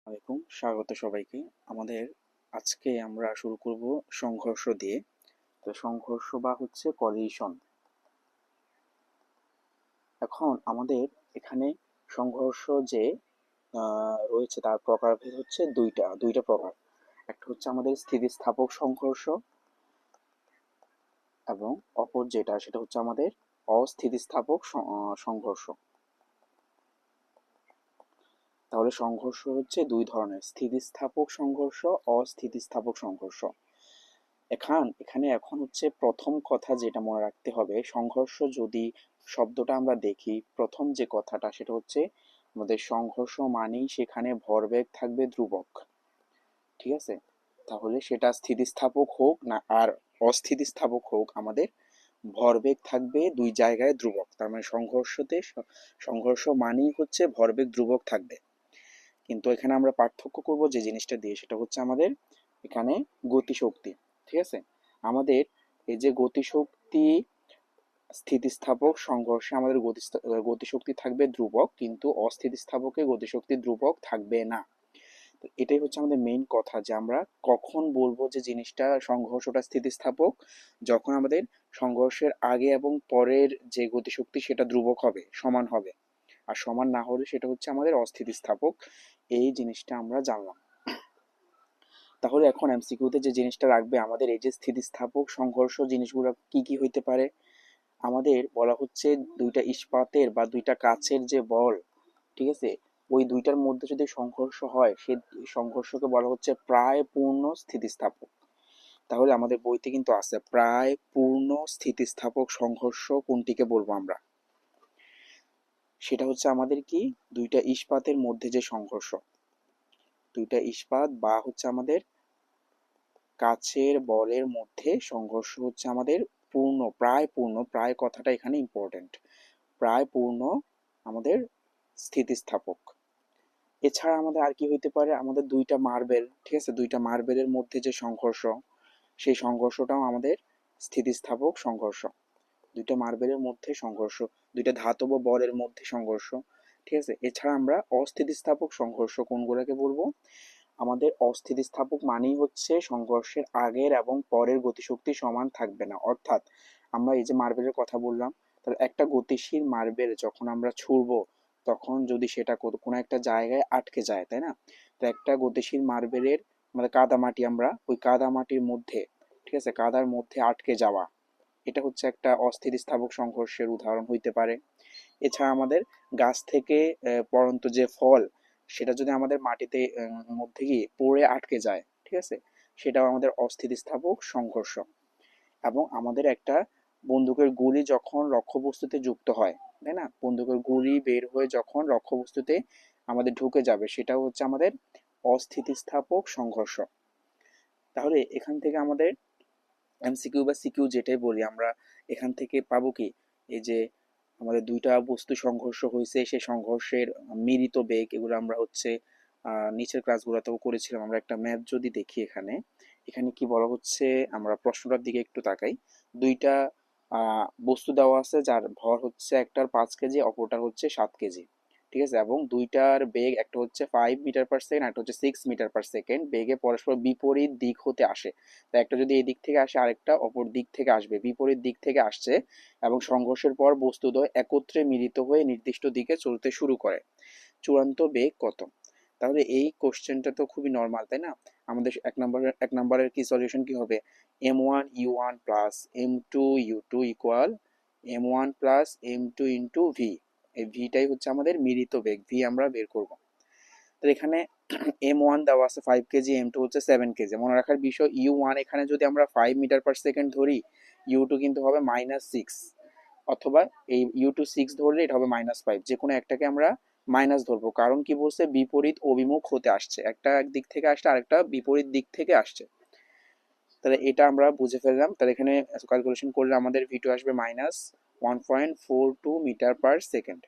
আলাইকুম, স্বাগত সবাইকে। আমাদের আজকে আমরা শুরু করব সংঘর্ষ দিয়ে। তো সংঘর্ষ বা হচ্ছে কলিশন। এখন আমাদের এখানে সংঘর্ষ যে রয়েছে তার প্রকারভেদ হচ্ছে দুইটা প্রকার। একটা হচ্ছে আমাদের স্থিতিস্থাপক সংঘর্ষ এবং অপর যেটা সেটা হচ্ছে আমাদের অস্থিতিস্থাপক সংঘর্ষ। তাহলে সংঘর্ষ হচ্ছে দুই ধরনের, স্থিতিস্থাপক সংঘর্ষ, অস্থিতিস্থাপক সংঘর্ষ। এখন হচ্ছে প্রথম কথা যেটা মনে রাখতে হবে, সংঘর্ষ যদি শব্দটা আমরা দেখি, প্রথম যে কথাটা সেটা হচ্ছে আমাদের সংঘর্ষ মানেই সেখানে ভরবেগ থাকবে ধ্রুবক। ঠিক আছে? তাহলে সেটা স্থিতিস্থাপক হোক না আর অস্থিতিস্থাপক হোক, আমাদের ভরবেগ থাকবে দুই জায়গায় ধ্রুবক। তার মানে সংঘর্ষ মানেই হচ্ছে ভরবেগ ধ্রুবক থাকবে। কিন্তু এখানে আমরা পার্থক্য করব যে জিনিসটা দিয়ে, সেটা হচ্ছে আমাদের এখানে গতিশক্তি। ঠিক আছে? আমাদের এই যে গতিশক্তি, স্থিতিস্থাপক সংঘর্ষে আমাদের গতিশক্তি থাকবে ধ্রুবক, কিন্তু অস্থিতিস্থাপকে গতিশক্তি ধ্রুবক থাকবে না। তো এটাই হচ্ছে আমাদের মেইন কথা, যে আমরা কখন বলবো যে জিনিসটা সংঘর্ষটা স্থিতিস্থাপক, যখন আমাদের সংঘর্ষের আগে এবং পরের যে গতিশক্তি সেটা ধ্রুবক হবে, সমান হবে। আর সমান না হলে সেটা হচ্ছে আমাদের অস্থিতিস্থাপক। এই জিনিসটা আমরা জানলাম। তাহলে এখন এমসিকিউতে যে জিনিসটা রাখবে আমাদের, এই যে স্থিতিস্থাপক সংঘর্ষ জিনিসগুলো কি কি হইতে পারে, আমাদের বলা হচ্ছে দুইটা ইস্পাতের বা দুইটা কাচের যে বল, ঠিক আছে, ওই দুইটার মধ্যে যদি সংঘর্ষ হয়, সে সংঘর্ষকে বলা হচ্ছে প্রায় পূর্ণ স্থিতিস্থাপক। তাহলে আমাদের বইতে কিন্তু আছে প্রায় পূর্ণ স্থিতিস্থাপক সংঘর্ষ কোনটিকে বলবো আমরা, সেটা হচ্ছে আমাদের কি, দুইটা ইস্পাতের মধ্যে যে সংঘর্ষ, দুইটা ইস্পাত বা হচ্ছে আমাদের কাচের বলের মধ্যে সংঘর্ষ হচ্ছে আমাদের প্রায় কথাটা এখানে ইম্পর্টেন্ট, প্রায় পূর্ণ আমাদের স্থিতিস্থাপক। এছাড়া আমাদের আর কি হইতে পারে, আমাদের দুইটা মার্বেল, ঠিক আছে, দুইটা মার্বেলের মধ্যে যে সংঘর্ষ, সেই সংঘর্ষটাও আমাদের স্থিতিস্থাপক সংঘর্ষ। দুইটা মার্বেলের মধ্যে সংঘর্ষ, দুইটা ধাতব বলের মধ্যে সংঘর্ষ। ঠিক আছে? এছাড়া আমরা অস্থিতিস্থাপক সংঘর্ষ কোনগুলোকে বলবো, আমাদের অস্থিতিস্থাপক মানেই হচ্ছে সংঘর্ষের আগের এবং পরের গতিশক্তি সমান থাকবে না। অর্থাৎ আমরা এই যে মার্বেলের কথা বললাম, তাহলে একটা গতিশীল মার্বেল যখন আমরা ছুড়বো, তখন যদি সেটা কোনো একটা জায়গায় আটকে যায়, তাই না? তো একটা গতিশীল মার্বেলের, মানে কাদামাটি, আমরা ওই কাদামাটির মধ্যে, ঠিক আছে, কাদার মধ্যে আটকে যাওয়া, এটা হচ্ছে একটা অস্থিতিস্থাপক সংঘর্ষের উদাহরণ হইতে পারে। এছাড়া আমাদের গাছ থেকে পড়ন্ত যে ফল, সেটা যদি আমাদের মাটিতে মধ্যে গিয়ে পড়ে আটকে যায়, ঠিক আছে, সেটাও আমাদের অস্থিতিস্থাপক সংঘর্ষ। এবং আমাদের একটা বন্দুকের গুলি যখন লক্ষ্যবস্তুতে যুক্ত হয়, তাই না, বন্দুকের গুলি বের হয়ে যখন লক্ষ্যবস্তুতে আমাদের ঢুকে যাবে, সেটাও হচ্ছে আমাদের অস্থিতিস্থাপক সংঘর্ষ। তাহলে এখান থেকে আমাদের এমসিকিউ বা সিকিউ যেটাই বলি আমরা, এখান থেকে পাবো কি, এই যে আমাদের দুইটা বস্তু সংঘর্ষ হয়েছে, সেই সংঘর্ষের মিলিত বেগ, এগুলো আমরা হচ্ছে নিচের ক্লাসগুলোতেও করেছিলাম। আমরা একটা ম্যাথ যদি দেখি, এখানে এখানে কি বলা হচ্ছে, আমরা প্রশ্নটার দিকে একটু তাকাই। দুইটা বস্তু দেওয়া আছে যার ভর হচ্ছে একটার 5 কেজি, অপরটার হচ্ছে 7 কেজি। ঠিক আছে? এবং দুইটার বেগ, একটা হচ্ছে 5 মিটার পার সেকেন্ড, একটা হচ্ছে 6 মিটার পার সেকেন্ড, বেগে পরস্পর বিপরীত দিক হতে আসে। তো একটা যদি এই দিক থেকে আসে, আরেকটা অপর দিক থেকে আসবে, বিপরীত দিক থেকে আসছে, এবং সংঘর্ষের পর বস্তুদ্বয় একত্রে মিলিত হয়ে নির্দিষ্ট দিকে চলতে শুরু করে। চূড়ান্ত বেগ কত? তাহলে এই কোশ্চেনটা তো খুবই নর্মাল, তাই না? আমাদের এক নম্বরের কি সলিউশন কি হবে, m1u1 plus m2u2 equal m1 plus m2 into V. এই ভিটাই হচ্ছে আমাদের মিলিত বেগ, ভি আমরা বের করব। তো এখানে m1 দেওয়া আছে 5 কেজি, m2 হচ্ছে 7 কেজি। মনে রাখার বিষয়, u1 এখানে যদি আমরা 5 মিটার পার সেকেন্ড ধরি, u2 কিন্তু হবে -6, অথবা এই u2 6 ধরলে এটা হবে -5, যে কোনো একটাকে আমরা মাইনাস ধরবো। কারণ কি বলছে, বিপরীত অভিমুখ হতে আসছে, একটা একদিক থেকে আসছে, আরেকটা বিপরীত দিক থেকে আসছে। তাহলে এটা আমরা বুঝে ফেললাম। তাহলে এখানে ক্যালকুলেশন করলে আমাদের v2 আসবে -1.42 মিটার পার সেকেন্ড।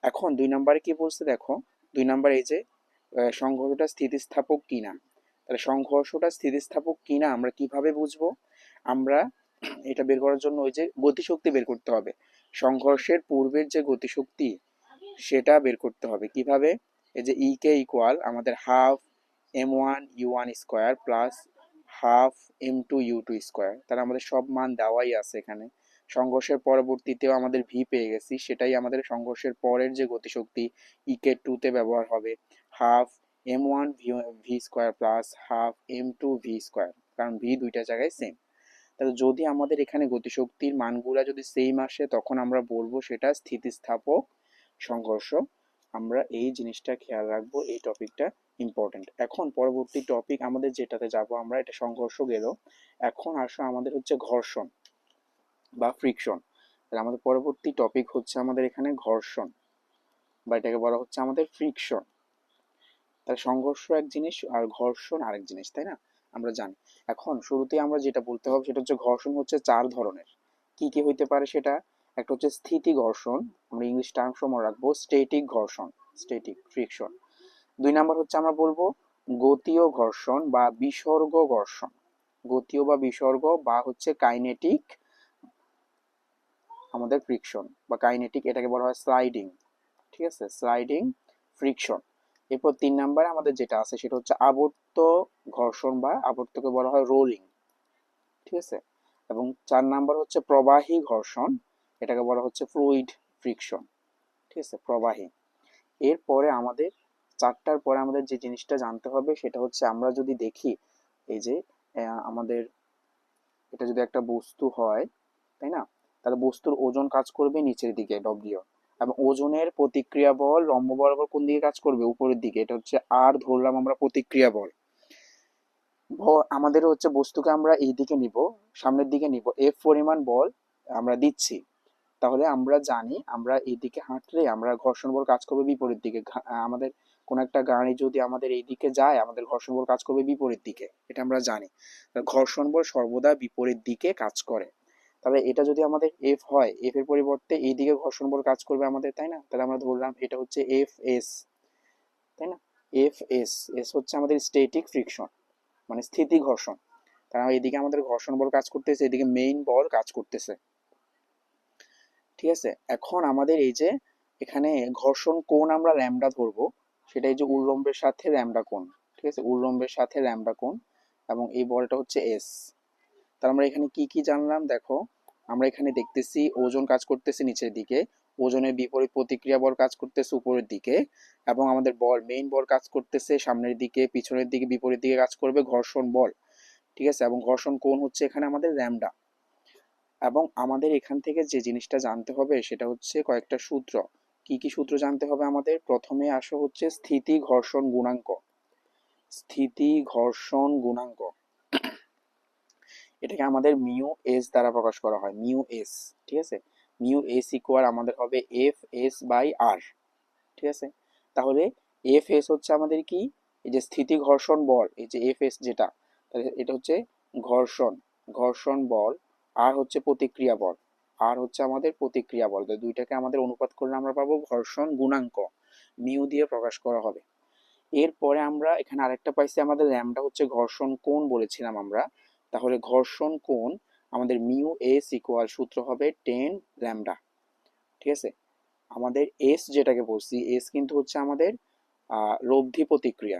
এখন 2 নম্বরে কি বলছে দেখো, 2 নম্বর এই যে সংঘর্ষটা স্থিতিস্থাপক কিনা। তাহলে সংঘর্ষটা স্থিতিস্থাপক কিনা আমরা কিভাবে বুঝবো, আমরা এটা বের করার জন্য ওই যে গতিশক্তি বের করতে হবে। সংঘর্ষের পূর্বের যে গতিশক্তি, সেটা বের করতে হবে কিভাবে, এই যে ই কে ইকুয়াল আমাদের half m1 u1 square plus half m2 u2 square, তাহলে আমাদের সব মান দেওয়াই আছে এখানে। সংঘর্ষের পরবর্তীতেও আমাদের ভি পেয়ে গেছি, সেটাই আমাদের সংঘর্ষের পরের যে গতিশক্তি ইকে টুতে ব্যবহার হবে, half m1 V square plus half m2 V square, কারণ ভি দুইটা জায়গায় সেম। তাহলে যদি আমাদের এখানে গতিশক্তির মানগুলা যদি সেম আসে তখন আমরা বলবো সেটা স্থিতিস্থাপক সংঘর্ষ। আমরা এই জিনিসটা খেয়াল রাখবো, এই টপিকটা ইম্পর্টেন্ট। এখন পরবর্তী টপিক আমাদের যেটাতে যাব আমরা, এটা সংঘর্ষ গেল, এখন আসো আমাদের হচ্ছে ঘর্ষণ বা ফ্রিকশন। তাহলে আমাদের পরবর্তী টপিক হচ্ছে আমাদের এখানে ঘর্ষণ, বা এটাকে বলা হচ্ছে আমাদের ফ্রিকশন। তাহলে সংঘর্ষ এক জিনিস আর ঘর্ষণ আরেক জিনিস, তাই না? আমরা জানি। এখন শুরুতে আমরা যেটা বলতে হবে সেটা হচ্ছে ঘর্ষণ হচ্ছে চার ধরনের। কি কি হইতে পারে সেটা? একটা হচ্ছে স্থিতি ঘর্ষণ, আমরা ইংলিশ টার্ম সময় রাখবো স্ট্যাটিক ঘর্ষণ, স্ট্যাটিক ফ্রিকশন। দুই নাম্বার হচ্ছে আমরা বলবো গতীয় ঘর্ষণ বা বিসর্গ ঘর্ষণ, গতীয় বা বিসর্গ বা হচ্ছে কাইনেটিক আমাদের ফ্রিকশন বা কাইনেটিক, এটাকে বলা হয় স্লাইডিং। ঠিক আছে, স্লাইডিং ফ্রিকশন। এরপর তিন নাম্বারে আমাদের যেটা আছে সেটা হচ্ছে আবর্ত ঘর্ষণ বা আবর্তকে বলা হয় রোলিং। ঠিক আছে, এবং চার নাম্বার হচ্ছে প্রবাহী ঘর্ষণ, এটাকে বলা হচ্ছে ফ্লুইড ফ্রিকশন। ঠিক আছে, প্রবাহী। এরপরে আমাদের চারটার পরে আমাদের যে জিনিসটা জানতে হবে সেটা হচ্ছে আমরা যদি দেখি এই যে আমাদের এটা যদি একটা বস্তু হয়, তাই না, তাহলে বস্তুর ওজন কাজ করবে নিচের দিকে ডব্লিউ, এবং ওজনের প্রতিক্রিয়া বল লম্ব বরাবর কোন দিকে কাজ করবে? উপরের দিকে, এটা হচ্ছে আর ধরলাম আমরা প্রতিক্রিয়া বল। আমাদের হচ্ছে বস্তুকে আমরা এই দিকে নিব, সামনের দিকে নিব, এফ পরিমাণ বল আমরা দিচ্ছি, তাহলে আমরা জানি আমরা এই দিকে হাঁটলে আমরা ঘর্ষণ বল কাজ করবে বিপরীত দিকে। আমাদের কোন একটা গাড়ি যদি আমাদের এই দিকে যায় আমাদের ঘর্ষণ বল কাজ করবে বিপরীত দিকে, এটা আমরা জানি। ঘর্ষণ বল সর্বদা বিপরীত দিকে কাজ করে। তাহলে এটা যদি আমাদের এফ হয়, এফ এর পরিবর্তে এই দিকে ঘর্ষণ বল কাজ করবে আমাদের, তাই না? তাহলে আমরা ধরলাম এটা হচ্ছে এফ এস, তাই না? এফ এস, এস হচ্ছে আমাদের স্ট্যাটিক ফ্রিকশন মানে স্থিতি ঘর্ষণ, কারণ এদিকে আমাদের ঘর্ষণ বল কাজ করতেছে, এদিকে মেইন বল কাজ করতেছে। ঠিক আছে, এখন আমাদের এই যে এখানে ঘর্ষণ কোণ আমরা ল্যামডা ধরবো, সেটা এই যে উল্লম্বের সাথে ল্যামডা কোণ। ঠিক আছে, উল্লম্বের সাথে ল্যামডা কোণ, এবং এই বলটা হচ্ছে এস। তাহলে আমরা এখানে কি কি জানলাম দেখো, আমরা এখানে দেখতেছি ওজন কাজ করতেছে নিচের দিকে, ওজনের বিপরীত প্রতিক্রিয়া বল কাজ করতেছে উপরের দিকে, এবং আমাদের বল মেইন বল কাজ করতেছে সামনের দিকে, পিছনের দিকে, বিপরীত দিকে কাজ করবে ঘর্ষণ বল। ঠিক আছে, এবং ঘর্ষণ কোণ হচ্ছে এখানে আমাদের ল্যামডা। এবং আমাদের এখান থেকে যে জিনিসটা জানতে হবে সেটা হচ্ছে কয়েকটা সূত্র। কি কি সূত্র জানতে হবে আমাদের? প্রথমে আসো হচ্ছে স্থিতি ঘর্ষণ গুণাঙ্ক, স্থিতি ঘর্ষণ গুণাঙ্ক, এটাকে আমাদের মিউ এস দ্বারা প্রকাশ করা হয়, মিউ এস। ঠিক আছে, মিউ এস ইকুয়াল আমাদের হবে এফ এস বাই আর। ঠিক আছে, তাহলে এফ এস হচ্ছে আমাদের কি, এই যে স্থিতি ঘর্ষণ বল, এই যে এফ এস যেটা, তাহলে এটা হচ্ছে ঘর্ষণ, ঘর্ষণ বল, আর হচ্ছে প্রতিক্রিয়া বল, আর হচ্ছে আমাদের প্রতিক্রিয়া বল, দুইটাকে আমাদের অনুপাত করলে আমরা পাবো ঘর্ষণ গুণাঙ্ক, মিউ দিয়ে প্রকাশ করা হবে। এরপরে আমরা এখানে আরেকটা পাইছি, আমাদের ল্যামডা হচ্ছে ঘর্ষণ কোণ বলেছিলাম আমরা, তাহলে ঘর্ষণ কোণ আমাদের মিউ এস ইকুয়াল সূত্র হবে 10 ল্যামডা। ঠিক আছে, আমাদের এস যেটাকে বলছি, এস কিন্তু হচ্ছে আমাদের লব্ধি প্রতিক্রিয়া,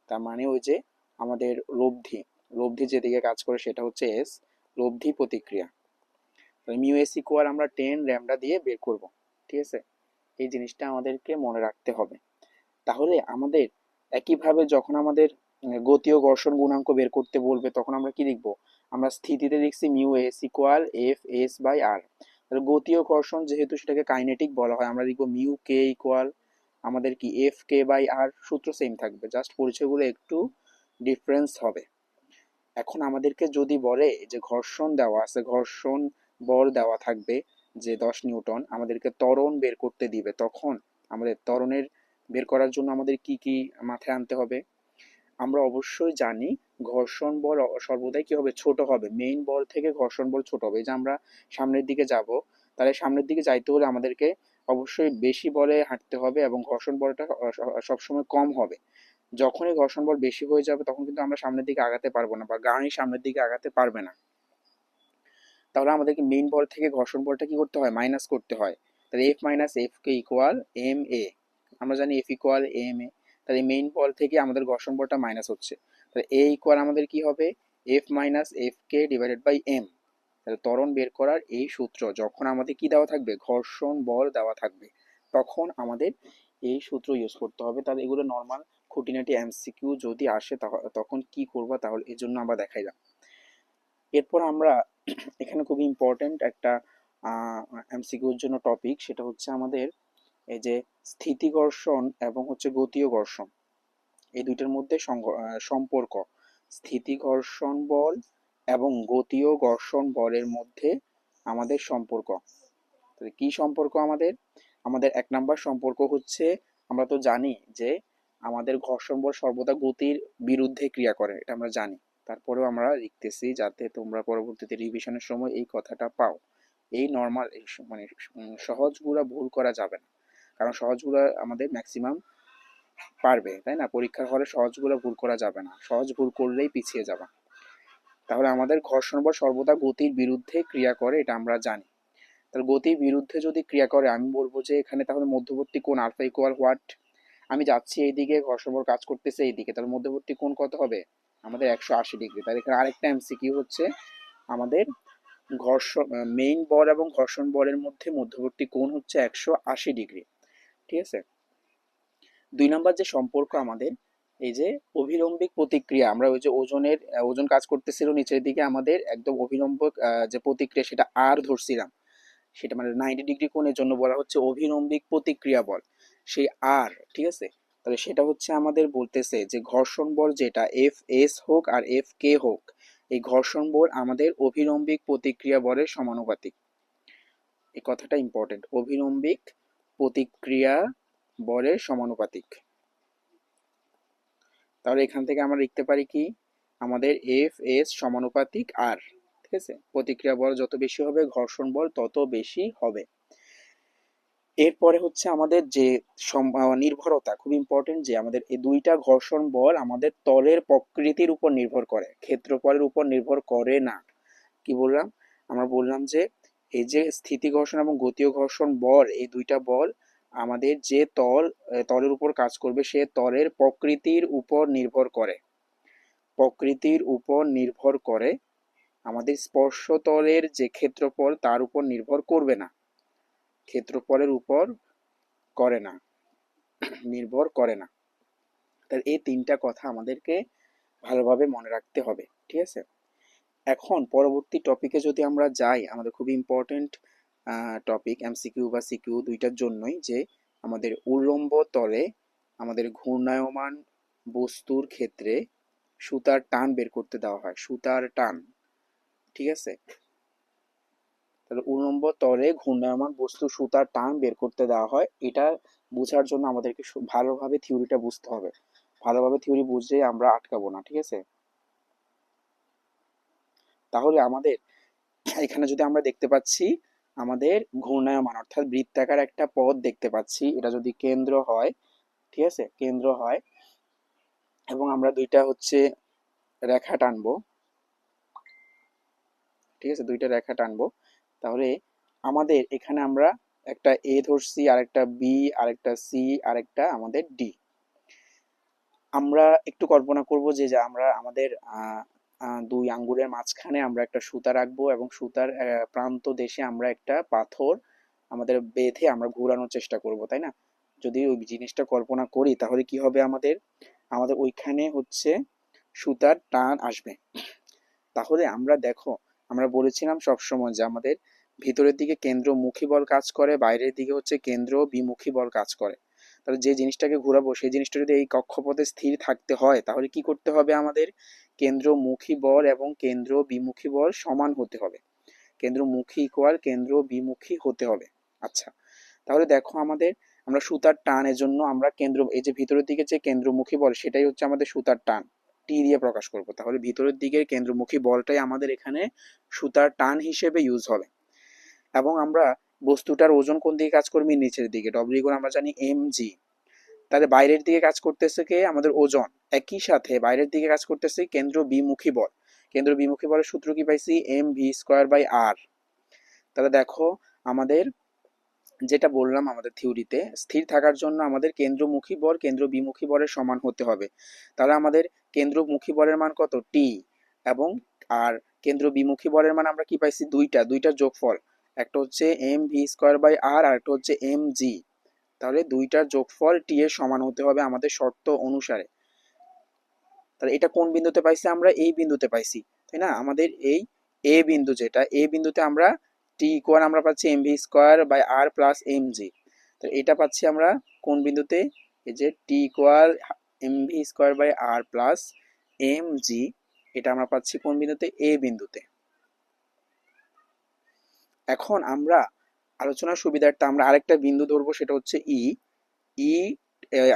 তার মানে ওই যে আমাদের লব্ধি, লব্ধি যেদিকে কাজ করে সেটা হচ্ছে এস, লব্ধি প্রতিক্রিয়া। মিউ এস ইকুয়াল আমরা 10 ল্যামডা দিয়ে বের করব। ঠিক আছে, এই জিনিসটা আমাদেরকে মনে রাখতে হবে। তাহলে আমাদের একইভাবে যখন আমাদের গতীয় ঘর্ষণ গুণাঙ্ক বের করতে বলবে তখন আমরা কি লিখবো? আমরা স্থিতিতে লিখছি mu s equal f s by r. তাহলে গতীয় ঘর্ষণ যেহেতু সেটাকে কাইনেটিক বলা হয়, আমরা লিখবো মিউ কে ইকুয়াল আমাদের কি এফ কে বাই আর, সূত্র সেম থাকবে, জাস্ট পরিচয়গুলো একটু ডিফারেন্স হবে। এখন আমাদেরকে যদি বলে যে ঘর্ষণ দেওয়া আছে, ঘর্ষণ বল দেওয়া থাকবে যে 10 নিউটন, আমাদেরকে ত্বরণ বের করতে দিবে, তখন আমাদের ত্বরণের বের করার জন্য আমাদের কি কি মাথায় আনতে হবে? আমরা অবশ্যই জানি ঘর্ষণ বল সর্বদাই কি হবে? ছোট হবে, মেইন বল থেকে ঘর্ষণ বল ছোট হবে। এই যে আমরা সামনের দিকে যাব, তাহলে সামনের দিকে যাইতে হলে আমাদেরকে অবশ্যই বেশি বলে হাঁটতে হবে এবং ঘর্ষণ বলটা সবসময় কম হবে। যখনই ঘর্ষণ বল বেশি হয়ে যাবে তখন কিন্তু আমরা সামনের দিকে আগাতে পারবো না বা গাড়ি সামনের দিকে আগাতে পারবে না। তাহলে আমাদেরকে মেইন বল থেকে ঘর্ষণ বলটা কি করতে হয়? মাইনাস করতে হয়। তাহলে F minus F K equal M A, আমরা জানি এফ ইকুয়াল এম এ, তাহলে মেইন বল থেকে আমাদের ঘর্ষণ বলটা মাইনাস হচ্ছে, তাহলে এ ইকুয়াল আমাদের কি হবে এফ মাইনাস এফ কে ডিভাইডেড বাই এম। তাহলে ত্বরণ বের করার এই সূত্র যখন আমাদের কি দেওয়া থাকবে, ঘর্ষণ বল দেওয়া থাকবে, তখন আমাদের এই সূত্র ইউজ করতে হবে। তাহলে এগুলো নর্মাল খুঁটিনাটি এমসিকিউ যদি আসে তখন কি করবা, তাহলে এই জন্য আমরা দেখাইলাম। এরপর আমরা এখানে খুবই ইম্পর্টেন্ট একটা এমসিকিউর জন্য টপিক, সেটা হচ্ছে আমাদের এই যে স্থিতি ঘর্ষণ এবং হচ্ছে গতীয় ঘর্ষণ, এই দুইটার মধ্যে সম্পর্ক, স্থিতি ঘর্ষণ বল এবং গতীয় ঘর্ষণ বলের মধ্যে আমাদের সম্পর্ক। তাহলে কি সম্পর্ক আমাদের, আমাদের 1 নাম্বার সম্পর্ক হচ্ছে, আমরা তো জানি যে আমাদের ঘর্ষণ বল সর্বদা গতির বিরুদ্ধে ক্রিয়া করে, এটা আমরা জানি, তারপরেও আমরা লিখতেছি যাতে তোমরা পরবর্তীতে রিভিশনের সময় এই কথাটা পাও। এই নর্মাল মানে সহজগুলা ভুল করা যাবে না, কারণ সহজগুলা আমাদের ম্যাক্সিমাম পারবে, তাই না? পরীক্ষার হলে সহজগুলো ভুল করা যাবে না, সহজ ভুল করলেই পিছিয়ে যাবে। তাহলে আমাদের ঘর্ষণ বল সর্বদা গতির বিরুদ্ধে ক্রিয়া করে, এটা আমরা জানি। তাহলে গতির বিরুদ্ধে যদি ক্রিয়া করে, আমি বলবো যে এখানে তাহলে মধ্যবর্তী কোণ আলফা ইকুয়াল হোয়াট, আমি যাচ্ছি এইদিকে, ঘর্ষণ বল কাজ করতেছে এইদিকে, তাহলে মধ্যবর্তী কোণ কত হবে আমাদের 180 ডিগ্রি। তাহলে এখানে আরেকটা এমসিকিউ হচ্ছে আমাদের ঘর্ষণ মেইন বল এবং ঘর্ষণ বলের মধ্যে মধ্যবর্তী কোণ হচ্ছে 180 ডিগ্রি, ঠিক আছে। 2 নাম্বার যে সম্পর্ক আমাদের, এই যে অভিলম্বিক প্রতিক্রিয়া, আমরা ওই যে ওজন কাজ করতেছিল নিচের দিকে, আমাদের একদম অভিলম্ব যে প্রতিক্রিয়া সেটা আর ধরছিলাম, সেটা মানে 90 ডিগ্রি কোণের জন্য বলা হচ্ছে অভিলম্বিক প্রতিক্রিয়া বল, সেই আর, ঠিক আছে। তাহলে সেটা হচ্ছে আমাদের বলতেছে যে ঘর্ষণ বল যেটা এফ এস হোক আর এফ কে হোক, এই ঘর্ষণ বল আমাদের অভিলম্বিক প্রতিক্রিয়া বলের সমানুপাতিক। এই কথাটা ইম্পর্টেন্ট, অভিলম্বিক প্রতিক্রিয়া বলের সমানুপাতিক। তাহলে এখান থেকে আমরা লিখতে পারি কি, আমাদের এফ এস সমানুপাতিক আর, ঠিক আছে। প্রতিক্রিয়া বল যত বেশি হবে ঘর্ষণ বল তত বেশি হবে। এরপরে হচ্ছে আমাদের যে নির্ভরতা, খুব ইম্পর্টেন্ট, যে আমাদের এই দুইটা ঘর্ষণ বল আমাদের তলের প্রকৃতির উপর নির্ভর করে, ক্ষেত্রফলের উপর নির্ভর করে না। কি বললাম, আমরা বললাম যে এই যে স্থিতি ঘর্ষণ এবং গতীয় ঘর্ষণ বল, এই দুইটা বল আমাদের যে তলের উপর কাজ করবে সে তলের প্রকৃতির উপর নির্ভর করে, প্রকৃতির উপর নির্ভর করে, আমাদের স্পর্শতলের যে ক্ষেত্রফল তার উপর নির্ভর করবে না, ক্ষেত্রফলের উপর করে না, নির্ভর করে না। তাহলে এই তিনটা কথা আমাদেরকে ভালোভাবে মনে রাখতে হবে, ঠিক আছে। এখন পরবর্তী টপিকে যদি আমরা যাই, আমাদের খুব ইম্পর্টেন্ট টপিক এমসিকিউ বা সিকিউ দুইটার জন্যই, যে আমাদের উল্লম্ব তলে আমাদের ঘূর্ণায়মান বস্তুর ক্ষেত্রে সুতার টান বের করতে দেওয়া হয়, সুতার টান, ঠিক আছে। তাহলে উল্লম্ব তলে ঘূর্ণায়মান বস্তু সুতার টান বের করতে দেওয়া হয়, এটা বোঝার জন্য আমাদেরকে ভালোভাবে থিওরিটা বুঝতে হবে, ভালোভাবে থিওরি বুঝলে আমরা আটকাবো না, ঠিক আছে। তাহলে আমাদের এখানে যদি আমরা দেখতে পাচ্ছি আমাদের ঘূর্ণায়মান অর্থাৎ বৃত্তাকার একটা পথ দেখতে পাচ্ছি, এটা যদি কেন্দ্র হয়, ঠিক আছে, কেন্দ্র হয়, এবং আমরা দুইটা হচ্ছে রেখা টানবো, ঠিক আছে, দুইটা রেখা টানবো, তাহলে আমাদের এখানে আমরা একটা এ ধরছি, আরেকটা বি, আরেকটা সি, আরেকটা আমাদের ডি। আমরা একটু কল্পনা করব যে আমরা আমাদের দুই আঙ্গুলের মাঝখানে আমরা একটা সুতা রাখবো এবং সুতার প্রান্ত দেশে আমরা একটা পাথর আমাদের বেঁধে আমরা ঘোরানোর চেষ্টা করব, তাই না? যদি ওই জিনিসটা কল্পনা করি তাহলে কি হবে, আমাদের আমাদের ওইখানে হচ্ছে সুতার টান আসবে। তাহলে আমরা দেখো, আমরা বলেছিলাম সবসময় যে আমাদের ভিতরের দিকে কেন্দ্রমুখী বল কাজ করে, বাইরের দিকে হচ্ছে কেন্দ্র বিমুখী বল কাজ করে। তাহলে যে জিনিসটাকে ঘোরাবো সেই জিনিসটা যদি এই কক্ষপথে স্থির থাকতে হয় তাহলে কি করতে হবে, আমাদের কেন্দ্রমুখী বল এবং কেন্দ্র বিমুখী বল সমান হতে হবে, কেন্দ্রমুখী ইকুয়াল কেন্দ্র বিমুখী হতে হবে। আচ্ছা, তাহলে দেখো আমাদের আমরা সুতার টানের জন্য আমরা এই যে ভিতরের দিকে যে কেন্দ্রমুখী বল সেটাই হচ্ছে আমাদের সুতার টান, টি দিয়ে প্রকাশ করব। তাহলে ভিতরের দিকের কেন্দ্রমুখী বলটাই আমাদের এখানে সুতার টান হিসেবে ইউজ হবে। এবং আমরা বস্তুটার ওজন কোন দিকে কাজ করবে, নিচের দিকে, ডব্লিউ ইকুয়াল আমরা জানি এম জি। তাহলে বাইরের দিকে কাজ করতেছে কে, আমাদের ওজন, একই সাথে বাইরের দিকে কাজ করতেছে কেন্দ্র বিমুখী বল, কেন্দ্র বিমুখী বলের সূত্র কি পাইছি, M V square by r. তাহলে দেখো আমাদের যেটা বললাম আমাদের থিওরিতে, স্থির থাকার জন্য আমাদের কেন্দ্রমুখী বল কেন্দ্র বিমুখী বলের সমান হতে হবে। তাহলে আমাদের কেন্দ্রমুখী বলের মান কত, টি, এবং আর কেন্দ্র বিমুখী বলের মান আমরা কি পাইছি, দুইটার যোগফল, একটা হচ্ছে M V square by r, আর একটা হচ্ছে এম জি। তাহলে দুইটার যোগফল টি এর সমান হতে হবে আমাদের শর্ত অনুসারে। তাহলে এটা কোন বিন্দুতে পাইছি, আমরা এই বিন্দুতে পাইছি, তাই না? আমাদের এই এ বিন্দু, যেটা এ বিন্দুতে আমরা টি ইকুয়াল আমরা পাচ্ছি m V square by R plus M g. তো এটা পাচ্ছি আমরা কোন বিন্দুতে, এই যে T equal m V square by R plus M G, এটা আমরা পাচ্ছি কোন বিন্দুতে, এ বিন্দুতে। এখন আমরা আলোচনার সুবিধার্থে আমরা আরেকটা বিন্দু ধরবো, সেটা হচ্ছে ই। ই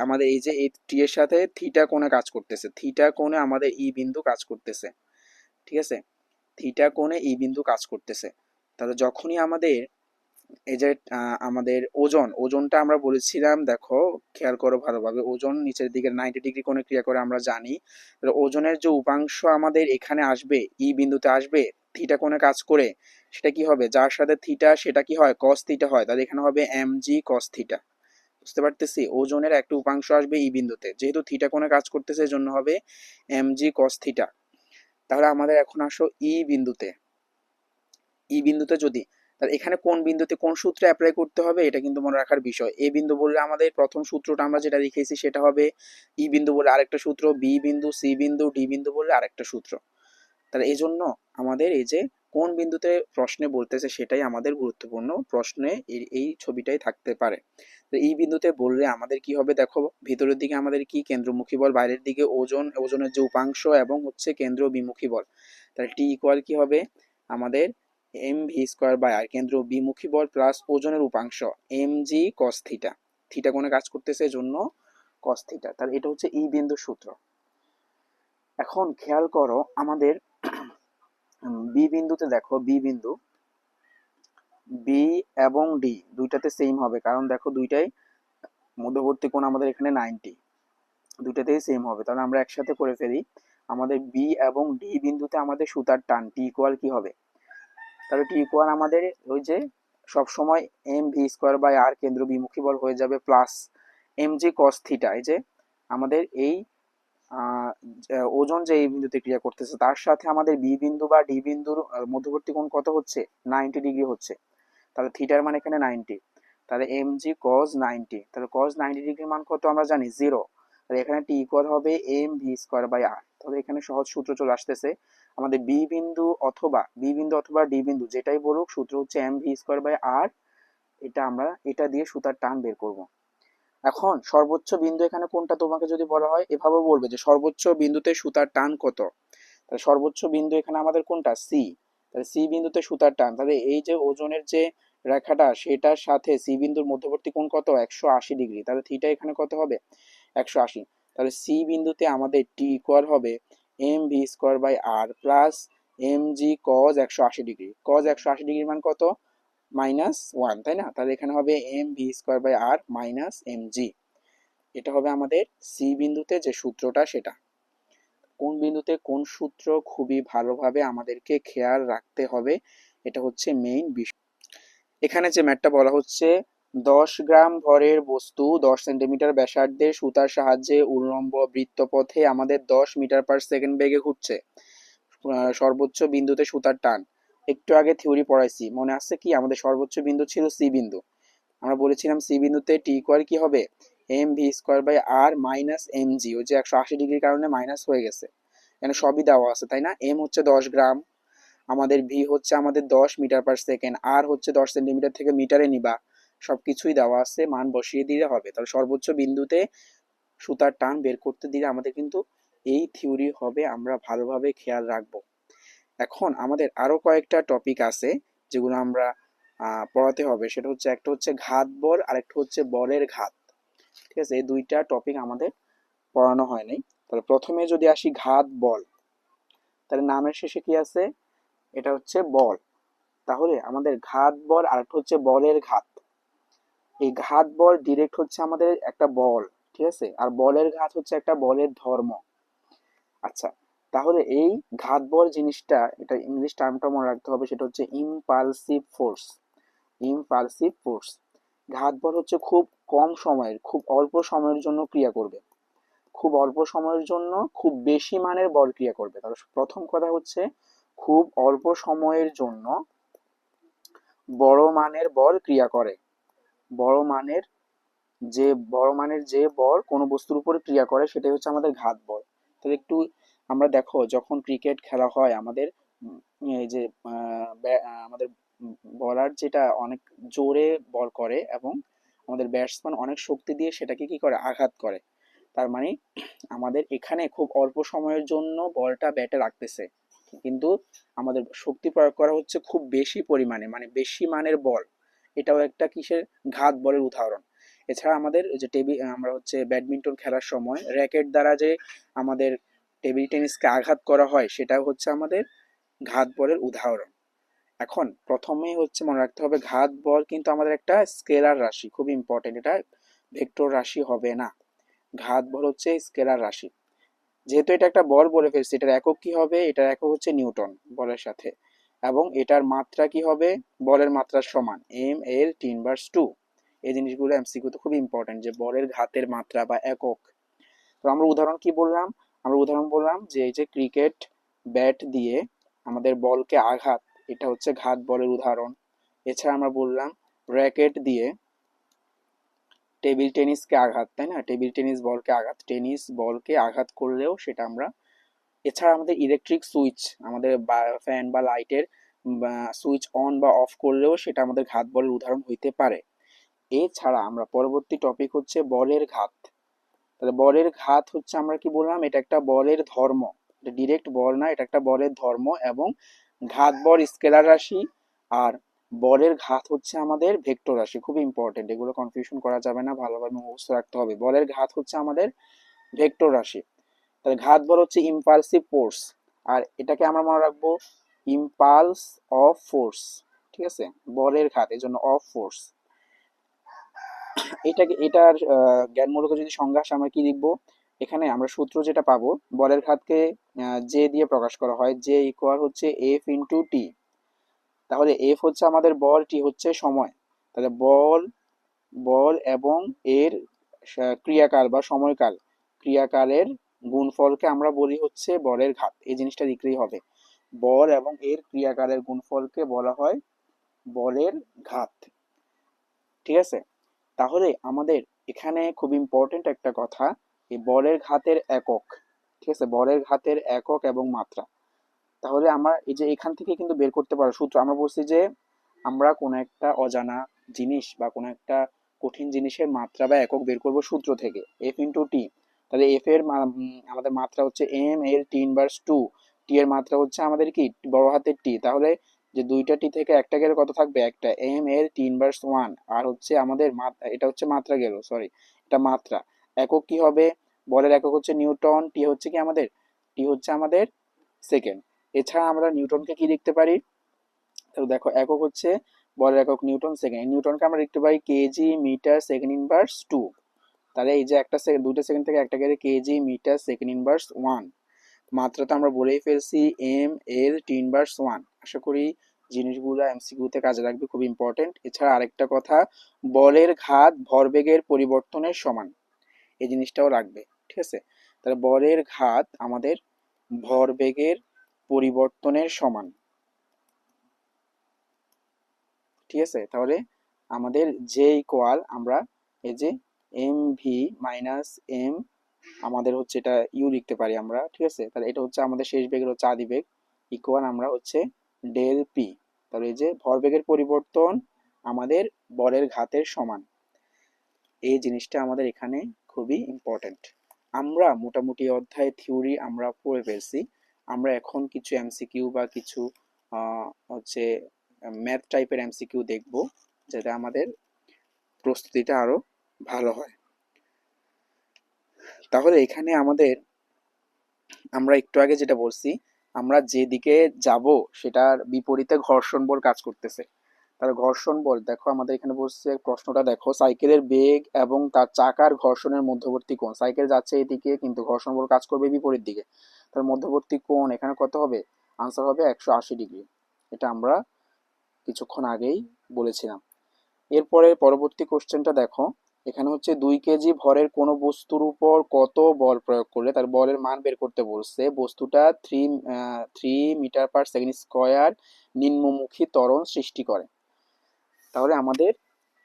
আমাদের এই যে এই টি এর সাথে থিটা কোণে কাজ করতেছে, থিটা কোণে আমাদের ই বিন্দু কাজ করতেছে, ঠিক আছে? থিটা কোণে ই বিন্দু কাজ করতেছে। তাহলে যখনই আমাদের এই যে আমাদের ওজনটা আমরা বলেছিলাম, দেখো খেয়াল করো ভালোভাবে, ওজন নিচের দিকে 90 ডিগ্রি কোণে ক্রিয়া করে আমরা জানি। তাহলে ওজনের যে উপাংশ আমাদের এখানে আসবে, ই বিন্দুতে আসবে থিটা কোণে কাজ করে, সেটা কি হবে, যার সাথে থিটা সেটা কি হয়, কস থিটা হয়। তাহলে এখানে হবে এম জি কস থিটা। বুঝতে পারতেছি, ওজনের একটা উপাংশ আসবে ই বিন্দুতে, যেহেতু থিটা কোণে কাজ করতেছে এর জন্য হবে এম জি কস থিটা। তাহলে আমাদের এখন আসো ই বিন্দুতে। ই বিন্দুতে যদি, তাহলে এখানে কোন বিন্দুতে কোন সূত্রে অ্যাপ্লাই করতে হবে এটা কিন্তু মনে রাখার বিষয়। এ বিন্দু বললে আমাদের প্রথম সূত্রটা আমরা যেটা লিখেছি সেটা হবে, ই বিন্দু বললে আরেকটা সূত্র, বি বিন্দু, সি বিন্দু, ডি বিন্দু বললে আরেকটা সূত্র। তাহলে এই জন্য আমাদের এই যে কোন বিন্দুতে প্রশ্নে বলতেছে সেটাই আমাদের গুরুত্বপূর্ণ, প্রশ্নে এই ছবিটাই থাকতে পারে। তো এই বিন্দুতে বললে আমাদের কি হবে, দেখো ভিতরের দিকে আমাদের কি কেন্দ্রমুখী বল, বাইরের দিকে ওজনের যে উপাংশ এবং হচ্ছে কেন্দ্র বিমুখী বল। তাহলে টি ইকুয়াল কি হবে আমাদের M V square by R, কেন্দ্র বিমুখী বল প্লাস ওজনের উপাংশ M G cos theta. Theta কোণে কাজ করতেছে এজন্য কস থিটা। তাহলে এটা হচ্ছে ই বিন্দুর সূত্র। এখন খেয়াল করো আমাদের বি বিন্দুতে, দেখো বি বিন্দু, বি এবং ডি দুইটাতে সেম হবে, কারণ দেখো দুইটাই মধ্যবর্তী কোণ আমাদের এখানে 90, দুইটাতেই সেম হবে। তাহলে আমরা একসাথে করে ফেলি, আমাদের বি এবং ডি বিন্দুতে আমাদের সুতার টান টি ইকুয়াল কি হবে, তাহলে টি ইকুয়াল আমাদের ওই যে সব সময় M V square by R কেন্দ্র বিমুখী বল হয়ে যাবে plus M G cos theta. এই যে আমাদের এই ওজন যে এই বিন্দুতে ক্রিয়া করতেছে তার সাথে আমাদের বি বিন্দু বা ডি বিন্দুর মধ্যবর্তী কোণ কত হচ্ছে, 90 ডিগ্রি হচ্ছে। তাহলে থিটার মান এখানে 90, তাহলে এম জি কজ 90, তাহলে কজ 90 ডিগ্রির মান কত আমরা জানি, 0। তাহলে এখানে টি ইকুয়াল হবে M V square by r. তাহলে এখানে সহজ সূত্র চলে আসতেছে, আমাদের বি বিন্দু অথবা ডি বিন্দু যেটাই বলুক, সূত্র হচ্ছে এম ভি স্কোয়ার বাই আর। এটা আমরা এটা দিয়ে সুতার টান বের করব। এখন সর্বোচ্চ বিন্দু এখানে কোনটা তোমাকে যদি বলা হয়, এভাবে বলবে যে সর্বোচ্চ বিন্দুতে সুতার টান কত। তাহলে সর্বোচ্চ বিন্দু এখানে আমাদের কোনটা, সি। তাহলে সি বিন্দুতে সুতার টান, তাহলে এই যে ওজনের যে রেখাটা সেটার সাথে সি বিন্দুর মধ্যবর্তী কোণ কত, 180 ডিগ্রি। তাহলে থিটা এখানে কত হবে, 180। তাহলে সি বিন্দুতে আমাদের টি ইকুয়াল হবে M V square by R plus M G cos 180 degree. Cos 180 ডিগ্রির মান কত, -1, তাই না? তাহলে এখানে হবে M V square by R minus M জি। এটা হবে আমাদের সি বিন্দুতে যে সূত্রটা সেটা। কোন বিন্দুতে কোন সূত্র খুবই ভালোভাবে আমাদেরকে খেয়াল রাখতে হবে, এটা হচ্ছে মেইন বিষয়। এখানে যে ম্যাথটা বলা হচ্ছে, 10 গ্রাম ভরের বস্তু 10 সেন্টিমিটার ব্যাসার্ধের সুতার সাহায্যে উল্লম্ব বৃত্তপথে আমাদের 10 মিটার/সেকেন্ড বেগে ঘুরছে। সর্বোচ্চ বিন্দুতে সুতার টান। একটু আগে থিওরি পড়াইছি, মনে আছে কি, আমাদের সর্বোচ্চ বিন্দু ছিল সি বিন্দু। আমরা বলেছিলাম সি বিন্দুতে টি ইকুয়াল কি হবে, M V square by R minus M G. ওই যে 180 ডিগ্রির কারণে মাইনাস হয়ে গেছে, এখানে সবই দেওয়া আছে তাই না। এম হচ্ছে 10 গ্রাম, আমাদের ভি হচ্ছে আমাদের 10 মিটার/সেকেন্ড, আর হচ্ছে 10 সেন্টিমিটার থেকে মিটারে নিবা, সবকিছুই দেওয়া আছে, মান বসিয়ে দিলে হবে। তাহলে সর্বোচ্চ বিন্দুতে সুতার টান বের করতে দিলে আমাদের কিন্তু এই থিওরি হবে, আমরা ভালোভাবে খেয়াল রাখবো। এখন আমাদের আরো কয়েকটা টপিক আছে যেগুলো আমরা পড়াতে হবে, সেটা হচ্ছে একটা হচ্ছে ঘাত বল আর একটা হচ্ছে বলের ঘাত। ঠিক আছে, এই দুইটা টপিক আমাদের পড়ানো হয় নাই। তাহলে প্রথমে যদি আসি ঘাত বল, তাহলে নামের শেষে কি আছে, এটা হচ্ছে বল। তাহলে আমাদের ঘাত বল আর একটা হচ্ছে বলের ঘাত। এই ঘাত বল ডিরেক্ট হচ্ছে আমাদের একটা বল, ঠিক আছে, আর বলের ঘাত হচ্ছে একটা বলের ধর্ম। আচ্ছা, তাহলে এই ঘাত বল জিনিসটা, এটা ইংলিশ টার্মটা মনে রাখতে হবে, সেটা হচ্ছে ইমপালসিভ ফোর্স। ইমপালসিভ ফোর্স, ঘাত বল হচ্ছে খুব কম সময়ের, খুব অল্প সময়ের জন্য ক্রিয়া করবে, খুব অল্প সময়ের জন্য খুব বেশি মানের বল ক্রিয়া করবে। তাহলে প্রথম কথা হচ্ছে খুব অল্প সময়ের জন্য বড় মানের বল ক্রিয়া করে। বড় মানের বড় মানের যে বল কোনো বস্তুর উপর ক্রিয়া করে সেটাই হচ্ছে আমাদের ঘাত বল। তাহলে একটু আমরা দেখো যখন ক্রিকেট খেলা হয় আমাদের এই যে আমাদের বলার যেটা অনেক জোরে বল করে এবং আমাদের ব্যাটসম্যান অনেক শক্তি দিয়ে সেটাকে কি করে আঘাত করে। তার মানে আমাদের এখানে খুব অল্প সময়ের জন্য বলটা ব্যাটে রাখতেছে, কিন্তু আমাদের শক্তি প্রয়োগ করা হচ্ছে খুব বেশি পরিমাণে, মানে বেশি মানের বল। এটাও একটা কিসের ঘাত বলের উদাহরণ। এছাড়া আমাদের যে আমরা হচ্ছে ব্যাডমিন্টন খেলার সময় র্যাকেট দ্বারা যে আমাদের টেবিল টেনিসকে আঘাত করা হয় সেটাও হচ্ছে আমাদের ঘাত বলের উদাহরণ। এখন প্রথমেই হচ্ছে মনে রাখতে হবে ঘাত বল কিন্তু আমাদের একটা স্কেলার রাশি, খুব ইম্পর্টেন্ট, এটা ভেক্টর রাশি হবে না। ঘাত বল হচ্ছে স্কেলার রাশি। যেহেতু এটা একটা বল বলে ফেলছি, এটার একক কি হবে? এটার একক হচ্ছে নিউটন বলের সাথে, এবং এটার মাত্রা কি হবে? বলের মাত্রার সমান mL/2। এই জিনিসগুলো এমসিকিউতে খুব ইম্পর্টেন্ট, যে বলের ঘাতের মাত্রা বা একক। তো আমরা উদাহরণ কি বললাম? আমরা উদাহরণ বললাম যে এই যে ক্রিকেট ব্যাট দিয়ে আমাদের বলকে আঘাত, এটা হচ্ছে ঘাত বলের উদাহরণ। এছাড়া আমরা বললাম র্যাকেট দিয়ে টেবিল টেনিসকে আঘাত, তাই না? টেবিল টেনিস বলকে আঘাত, টেনিস বলকে আঘাত করলেও সেটা আমরা। এছাড়া আমাদের ইলেকট্রিক সুইচ, আমাদের ফ্যান বা লাইটের সুইচ অন বা অফ করলেও সেটা আমাদের ঘাত বলের উদাহরণ হইতে পারে। এছাড়া আমরা পরবর্তী টপিক হচ্ছে বলের ঘাত। তাহলে বলের ঘাত হচ্ছে আমরা কি বললাম? এটা একটা বলের ধর্ম, এটা ডিরেক্ট বল না, এটা একটা বলের ধর্ম। এবং ঘাত বল স্কেলার রাশি, আর বলের ঘাত হচ্ছে আমাদের ভেক্টর রাশি। খুব ইম্পর্টেন্ট, এগুলো কনফিউশন করা যাবে না, ভালোভাবে মুখস্থ রাখতে হবে। বলের ঘাত হচ্ছে আমাদের ভেক্টর রাশি। তাহলে ঘাত বল হচ্ছে ইম্পালসিভ ফোর্স, আর এটাকে আমরা মনে রাখবো ইম্পালস অফ ফোর্স। ঠিক আছে, বলের ঘাত এই জন্য অফ ফোর্স। এটার জ্ঞানমূলক যদি সংজ্ঞা আসে আমরা কি লিখবো? এখানে আমরা সূত্র যেটা পাবো, বলের ঘাতকে জে দিয়ে প্রকাশ করা হয়, জে ইকুয়াল হচ্ছে F/T। তাহলে এফ হচ্ছে আমাদের বল, টি হচ্ছে সময়। তাহলে বল বল এবং এর ক্রিয়াকাল বা সময়কাল, ক্রিয়াকালের গুণফলকে আমরা বলি হচ্ছে বলের ঘাত। এই জিনিসটা লিখলেই হবে, বল এবং এর ক্রিয়াকালের গুণফলকে বলা হয় বলের ঘাত। ঠিক আছে, তাহলে আমাদের এখানে খুব ইম্পর্টেন্ট একটা কথা, এই বলের ঘাতের একক। ঠিক আছে, বলের ঘাতের একক এবং মাত্রা। তাহলে আমরা এই যে এখান থেকে কিন্তু বের করতে পারো সূত্র। আমরা বলছি যে আমরা কোনো একটা অজানা জিনিস বা কোনো একটা কঠিন জিনিসের মাত্রা বা একক বের করব সূত্র থেকে, F/T। তাহলে এফ এর আমাদের মাত্রা হচ্ছে mL/2। টি এর মাত্রা হচ্ছে আমাদের কি বড় হাতের টি। তাহলে যে দুইটা টি থেকে একটা গেলে কত থাকবে? একটা, mL/1। আর হচ্ছে আমাদের এটা হচ্ছে মাত্রা গেল, সরি, এটা মাত্রা। একক কি হবে? বলের একক হচ্ছে নিউটন, টি হচ্ছে কি আমাদের, টি হচ্ছে আমাদের সেকেন্ড। এছাড়া আমরা নিউটনকে কি লিখতে পারি? তো দেখো একক হচ্ছে বলের একক নিউটন, সেকেন্ড, নিউটনকে আমরা লিখতে পারি kg/s²। তাহলে এই যে একটা সেকেন্ড, দুটো সেকেন্ড থেকে একটা গেলে kg/s²। মাত্রা তো আমরা বলেই ফেলছি mL/1। আশা করি জিনিসগুলো এমসিকিউতে কাজে লাগবে, খুব ইম্পর্টেন্ট। এছাড়া আরেকটা কথা, বলের ঘাত ভরবেগের পরিবর্তনের সমান, এই জিনিসটাও রাখবে। ঠিক আছে, তাহলে বলের ঘাত আমাদের ভরবেগের পরিবর্তনের সমান। ঠিক আছে, তাহলে আমাদের যে ইকুয়াল আমরা এই যে mv - m, আমাদের হচ্ছে এটা ইউ লিখতে পারি আমরা। ঠিক আছে, তাহলে এটা হচ্ছে আমাদের শেষ বেগের হচ্ছে আদি বেগ, ইকুয়াল আমরা হচ্ছে ডেল পি। তাহলে এই যে ভরবেগের পরিবর্তন আমাদের বলের ঘাতের সমান, এই জিনিসটা আমাদের এখানে খুবই ইম্পর্টেন্ট। আমরা মোটামুটি অধ্যায় থিওরি আমরা পড়ে ফেলছি। আমরা এখন কিছু এমসিকিউ বা কিছু হচ্ছে ম্যাথ টাইপের এমসিকিউ দেখব, যাতে আমাদের প্রস্তুতিটা আরো ভালো হয়। তাহলে এখানে আমাদের, আমরা একটু আগে যেটা বলছি, আমরা যেদিকে যাব সেটার বিপরীতে ঘর্ষণ বল কাজ করতেছে। তাহলে ঘর্ষণ বল দেখো আমাদের এখানে বলছে, প্রশ্নটা দেখো, সাইকেলের বেগ এবং তার চাকার ঘর্ষণের মধ্যবর্তী কোণ, সাইকেল যাচ্ছে এদিকে কিন্তু ঘর্ষণ বল কাজ করবে বিপরীত দিকে, তার মধ্যবর্তী কোণ এখানে কত হবে? আনসার হবে 180 ডিগ্রি। এটা আমরা কিছুক্ষণ আগেই বলেছিলাম। এরপরে পরবর্তী কোশ্চেনটা দেখো, এখানে হচ্ছে 2 কেজি ভরের কোনো বস্তুর উপর কত বল প্রয়োগ করলে তার বলের মান বের করতে বলছে। বস্তুটা 3 মিটার/সেকেন্ড স্কোয়ার নিম্নমুখী ত্বরণ সৃষ্টি করে। তাহলে আমাদের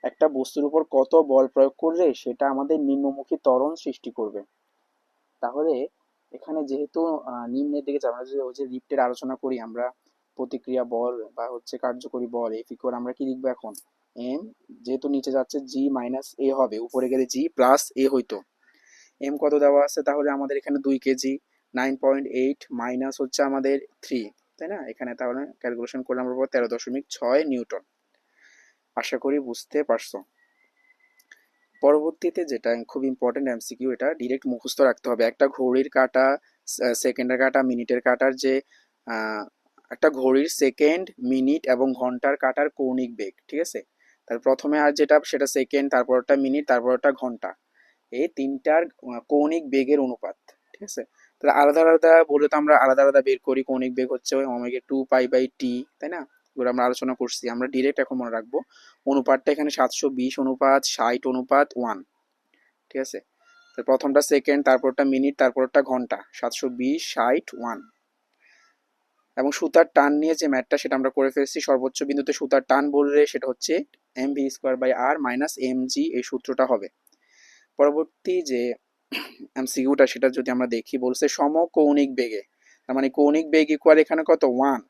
একটা বস্তুর উপর কত বল প্রয়োগ করলে সেটা আমাদের নিম্নমুখী ত্বরণ সৃষ্টি করবে। তাহলে এখানে যেহেতু নিম্নের দিকে আমরা যদি ওই যে লিফটের আলোচনা করি, আমরা প্রতিক্রিয়া বল বা হচ্ছে কার্যকরী বল এফ ইকুয়াল আমরা কি লিখবো এখন, এম, যেহেতু নিচে যাচ্ছে জি মাইনাস এ হবে, উপরে গেলে জি প্লাস এ হইতো। এম কত দেওয়া আছে, তাহলে আমাদের এখানে 2 কেজি, 9.8 মাইনাস হচ্ছে আমাদের 3, তাই না? এখানে তাহলে ক্যালকুলেশন করলে আমরা পাবো 13.6 নিউটন। আশা করি বুঝতে পারছো। পরবর্তীতে যেটা খুব ইম্পর্টেন্ট এমসিকিউ, এটা ডিরেক্ট মুখস্থ রাখতে হবে। একটা ঘড়ির কাঁটা, সেকেন্ডের কাঁটা, মিনিটের কাঁটার যে আহ, একটা ঘড়ির সেকেন্ড, মিনিট এবং ঘন্টার কাঁটার কৌণিক বেগ, ঠিক আছে? তার প্রথমে আর যেটা সেটা সেকেন্ড, তারপরটা মিনিট, তারপরটা ঘন্টা, এই তিনটার কৌণিক বেগের অনুপাত, ঠিক আছে? তাহলে আলাদা আলাদা বলে তো আমরা আলাদা আলাদা বের করি। কৌণিক বেগ হচ্ছে ওই ওমেগা 2 পাই/টি, তাই না? এগুলো আমরা আলোচনা করছি। আমরা ডিরেক্ট এখন মনে রাখবো অনুপাতটা এখানে 720:60:1, ঠিক আছে? তো প্রথমটা সেকেন্ড, তারপরটা মিনিট, তারপরটা ঘন্টা, 720:60:1। এবং সুতার টান নিয়ে যে ম্যাথটা সেটা আমরা করে ফেলছি। সর্বোচ্চ বিন্দুতে সুতার টান বললে সেটা হচ্ছে mv²/r - mg, এই সূত্রটা হবে। পরবর্তী যে এমসিকিউটা সেটা যদি আমরা দেখি, বলছে সমকৌণিক বেগে, তার মানে কৌণিক বেগ ইকুয়াল এখানে কত 1,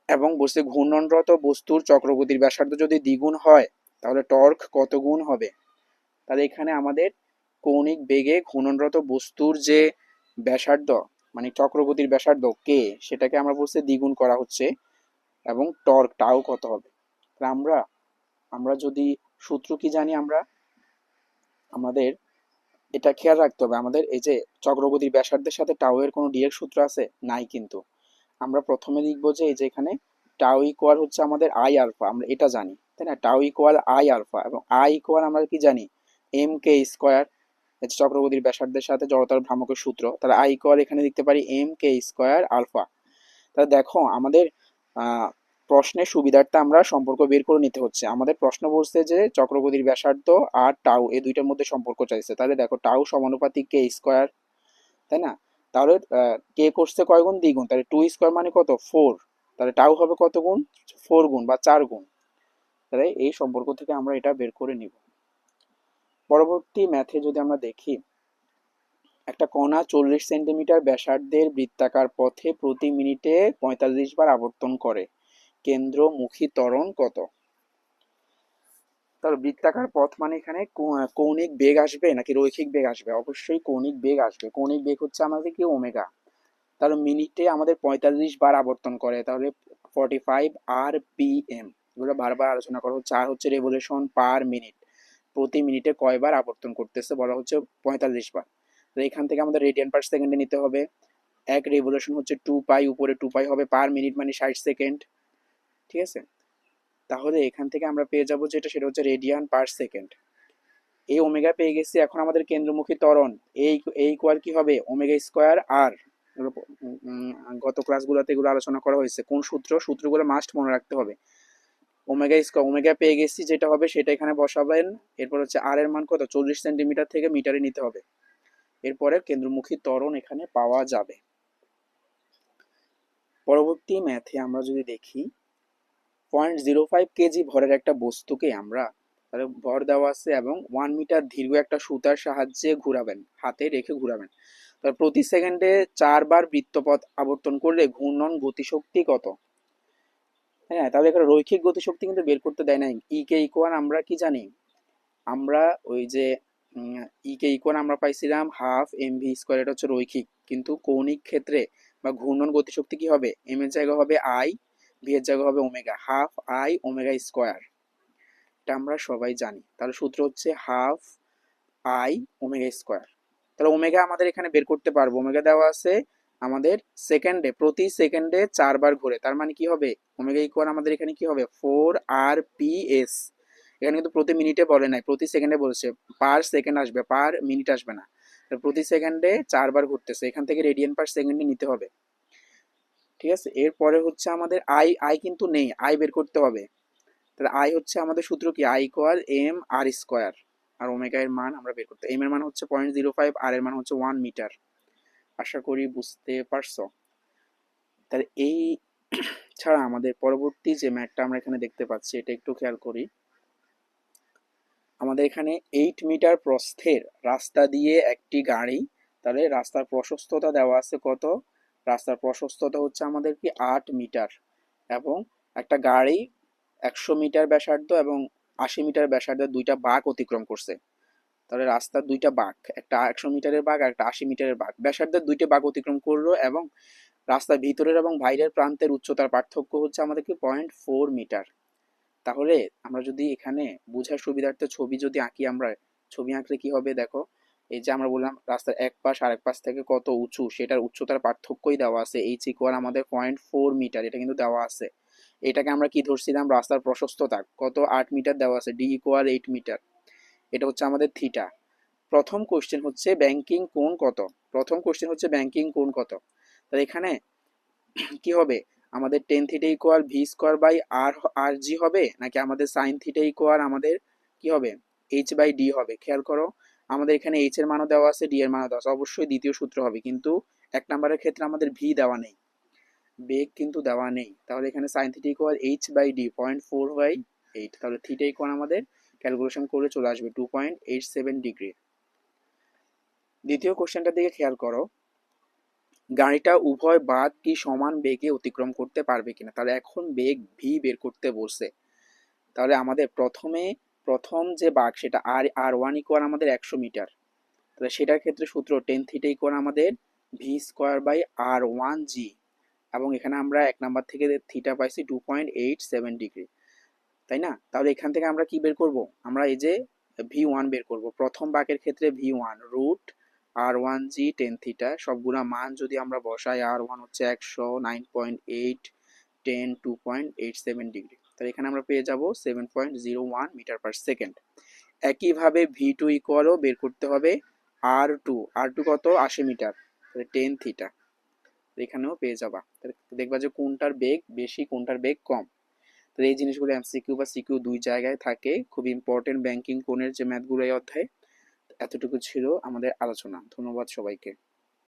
এবং বলছে ঘূর্ণনরত বস্তুর চক্রগতির ব্যাসার্ধ যদি দ্বিগুণ হয় তাহলে টর্ক কত গুণ হবে। তাহলে এখানে আমাদের কৌণিক বেগে ঘূর্ণনরত বস্তুর যে ব্যাসার্ধ, মানে চক্রগতির ব্যাসার্ধ কে, সেটাকে আমরা বলছি দ্বিগুণ করা হচ্ছে, এবং টর্ক টাও কত হবে। তাহলে আমরা আমরা যদি সূত্র কি জানি, আমরা আমাদের এটা খেয়াল রাখতে হবে। আমাদের এই যে চক্রগতির ব্যাসার্ধের সাথে টাও এর কোনো ডিরেক্ট সূত্র আছে নাই, কিন্তু আমরা প্রথমে লিখবো যে এই যে এখানে টাও ইকুয়াল হচ্ছে আমাদের আই আলফা, আমরা এটা জানি, তাই না? টাও ইকুয়াল আই আলফা, এবং আই ইকুয়াল আমরা কি জানি, mk²। চক্রগতির ব্যাসার্ধের সাথে জড়তার ভ্রামকের সূত্র, তাহলে আই ইকুয়াল এখানে লিখতে পারি mk²আলফা। তাহলে দেখো আমাদের প্রশ্নের সুবিধার্থে আমরা সম্পর্ক বের করে নিতে হচ্ছে। আমাদের প্রশ্ন বলছে যে চক্রগতির ব্যাসার্ধ আর টাউ এই দুইটার মধ্যে সম্পর্ক চাইছে। তাহলে দেখো টাউ সমানুপাতিক k², তাই না? তাহলে কে করছে কয় গুণ, দ্বিগুণ, তাহলে 2² মানে কত 4, তাহলে টাউ হবে কত গুণ, 4 গুণ বা 4 গুণ। তাহলে এই সম্পর্ক থেকে আমরা এটা বের করে নিব। পরবর্তী ম্যাথে যদি আমরা দেখি, একটা কণা 40 সেন্টিমিটার ব্যাসার্ধের বৃত্তাকার পথে প্রতি মিনিটে 45 বার আবর্তন করে, কেন্দ্রমুখী ত্বরণ কত? তাহলে বৃত্তাকার পথ মানে এখানে কৌণিক বেগ আসবে নাকি রৈখিক বেগ আসবে? অবশ্যই কৌণিক বেগ আসবে। কৌণিক বেগ হচ্ছে আমাদের কি, ওমেগা। তাহলে মিনিটে আমাদের 45 বার আবর্তন করে, তাহলে 45 rpm। এগুলো বারবার আলোচনা করা হচ্ছে। আর হচ্ছে রেভলিউশন পার মিনিট, প্রতি মিনিটে কয়বার আবর্তন করতেছে বলা হচ্ছে 45 বার। তো এখান থেকে আমাদের রেডিয়ান পার সেকেন্ডে নিতে হবে। এক রেভলিউশন হচ্ছে 2 পাই, উপরে 2 পাই হবে, পার মিনিট মানে 60 সেকেন্ড, ঠিক আছে? তাহলে এখান থেকে আমরা পেয়ে যাবো যেটা, সেটা হচ্ছে রেডিয়ান পার সেকেন্ড। এই ওমেগা পেয়ে গেছি। এখন আমাদের কেন্দ্রমুখী ত্বরণ এই এই ইকুয়াল কি হবে, ওমেগা²r। গত ক্লাসগুলোতে এগুলো আলোচনা করা হয়েছে। কোন সূত্র, সূত্রগুলো মাস্ট মনে রাখতে হবে। ওমেগা², ওমেগা পেয়ে গেছি, যেটা হবে সেটা এখানে বসাবেন। এরপর হচ্ছে আর এর মান কত, 40 সেন্টিমিটার থেকে মিটারে নিতে হবে। এরপরে কেন্দ্রমুখী ত্বরণ এখানে পাওয়া যাবে। পরবর্তী ম্যাথে আমরা যদি দেখি, 0.05 কেজি ভরের একটা বস্তুকে আমরা, তাহলে ভর দেওয়া আছে এবং 1 মিটার দীর্ঘ একটা সুতার সাহায্যে ঘুরাবেন, হাতে রেখে ঘুরাবেন। তাহলে প্রতি সেকেন্ডে 4 বার বৃত্তপথ আবর্তন করলে ঘূর্ণন গতিশক্তি কত? হ্যাঁ, তাহলে এখানে রৈখিক গতিশক্তি কিন্তু বের করতে দেয় নাই। কে ইকুয়াল আমরা কি জানি, আমরা ওই যে কে ইকুয়াল আমরা পাইছিলাম হাফ mv², এটা হচ্ছে রৈখিক। কিন্তু কৌণিক ক্ষেত্রে বা ঘূর্ণন গতিশক্তি কি হবে, এম এর জায়গা হবে আই, ভি এর জায়গা হবে ওমেগা, হাফ আই ওমেগা²। এটা আমরা সবাই জানি। তাহলে সূত্র হচ্ছে হাফ আই ওমেগা²। তাহলে ওমেগা আমাদের এখানে বের করতে পারবো। ওমেগা দেওয়া আছে আমাদের সেকেন্ডে, প্রতি সেকেন্ডে 4 বার ঘুরে, তার মানে কি হবে, ওমেগা ইকুয়াল আমাদের এখানে কি হবে 4 rps। এখানে কিন্তু প্রতি মিনিটে বলে নাই, প্রতি সেকেন্ডে বলছে। পার সেকেন্ড আসবে, পার মিনিট আসবে না। প্রতি সেকেন্ডে 4 বার ঘুরতেছে, এখান থেকে রেডিয়ান পার সেকেন্ডে নিতে হবে, ঠিক আছে? এরপরে হচ্ছে আমাদের আই, আই কিন্তু নেই, আই বের করতে হবে। তাহলে আই হচ্ছে আমাদের সূত্র কি, I equal M R square, আর ওমেগা এর মান আমরা বের করতে, এম এর মান হচ্ছে 0.05, আর এর মান হচ্ছে 1 মিটার। আশা করি বুঝতে পারছো। তাহলে এই ছাড়া আমাদের পরবর্তী যে ম্যাথটা আমরা এখানে দেখতে পাচ্ছি, এটা একটু খেয়াল করি। আমাদের এখানে 8 মিটার প্রস্থের রাস্তা দিয়ে একটি গাড়ি, তাহলে রাস্তার প্রশস্ততা দেওয়া আছে কত, রাস্তার প্রশস্ততা হচ্ছে আমাদের কি 8 মিটার, এবং একটা গাড়ি 100 মিটার ব্যাসার্ধ এবং 80 মিটার ব্যাসার্ধের দুইটা বাঁক অতিক্রম করছে। তাহলে রাস্তার দুইটা বাঁক, একটা 100 মিটারের বাঁক আর একটা 80 মিটারের বাঁক, ব্যাসার্ধের দুইটা বাঁক অতিক্রম করলো, এবং রাস্তার ভিতরের এবং বাইরের প্রান্তের উচ্চতার পার্থক্য হচ্ছে আমাদের কি 0.4 মিটার। তাহলে আমরা যদি এখানে বোঝার সুবিধার্থে ছবি যদি আঁকি, আমরা ছবি আঁকলে কি হবে দেখো, এই যে আমরা বললাম রাস্তার এক পাশ আরেক পাশ থেকে কত উঁচু সেটার উচ্চতার পার্থক্যই দেওয়া আছে, এইচ ইকুয়াল আমাদের 0.4 মিটার, এটা কিন্তু দেওয়া আছে। এটাকে আমরা কি ধরছিলাম, রাস্তার প্রশস্ততা কত, 8 মিটার দেওয়া আছে, ডি ইকুয়াল 8 মিটার, এটা হচ্ছে আমাদের থিটা। প্রথম কোশ্চেন হচ্ছে ব্যাংকিং কোণ কত, প্রথম কোশ্চেন হচ্ছে ব্যাংকিং কোণ কত। তাহলে এখানে কি হবে, আমাদের tan theta equal v square by r r g হবে, নাকি আমাদের সাইন থিটা ইকুয়াল আমাদের কি হবে, এইচ বাই ডি হবে। খেয়াল করো, আমাদের এখানে এইচ এর মানও দেওয়া আছে, ডি এর মানও দেওয়া আছে, অবশ্যই দ্বিতীয় সূত্র হবে, কিন্তু এক নম্বরের ক্ষেত্রে আমাদের ভি দেওয়া নেই, বেগ কিন্তু দেওয়া নেই। তাহলে এখানে sine theta equal H by D 0.4/8, তাহলে থিটা ইকুয়াল আমাদের ক্যালকুলেশন করে চলে আসবে 2.87 ডিগ্রি। দ্বিতীয় কোশ্চেনটার দিকে খেয়াল করো, গাড়িটা উভয় বাঁক কি সমান বেগে অতিক্রম করতে পারবে কিনা। তাহলে এখন বেগ ভি বের করতে বলছে। তাহলে আমাদের প্রথম যে বাঁক সেটা আর আর ওয়ান ইকুয়াল আমাদের 100 মিটার, তাহলে সেটার ক্ষেত্রে সূত্র টেন থিটা ইকুয়াল আমাদের v square by r one g, এবং এখানে আমরা এক নাম্বার থেকে থিটা পাইছি 2.87 ডিগ্রি, তাই না। তাহলে এখান থেকে আমরা কি বের করব, আমরা এই যে ভি ওয়ান বের করব, প্রথম বাঁকের ক্ষেত্রে ভি ওয়ান রুট আর ওয়ান জি টেন থিটা, সবগুলা মান যদি আমরা বসাই, আর ওয়ান হচ্ছে 109.8, 10 2.87 ডিগ্রি, তাহলে এখানে আমরা পেয়ে যাব 7.01 মিটার/সেকেন্ড। একইভাবে ভি টু ইকুয়ালও বের করতে হবে, আর টু কত, 80 মিটার, তাহলে টেন থিটা, এখানেও পেয়ে যাবা। তাহলে দেখবা যে কোনটার বেগ বেশি কোনটার বেগ কম। তো এই জিনিসগুলো এমসিকিউ বা সিকিউ দুই জায়গায় থাকে, খুব ইম্পর্টেন্ট ব্যাংকিং কোণের যে ম্যাথগুলো এই অধ্যায়ে। এতটুকু ছিল আমাদের আলোচনা, ধন্যবাদ সবাইকে।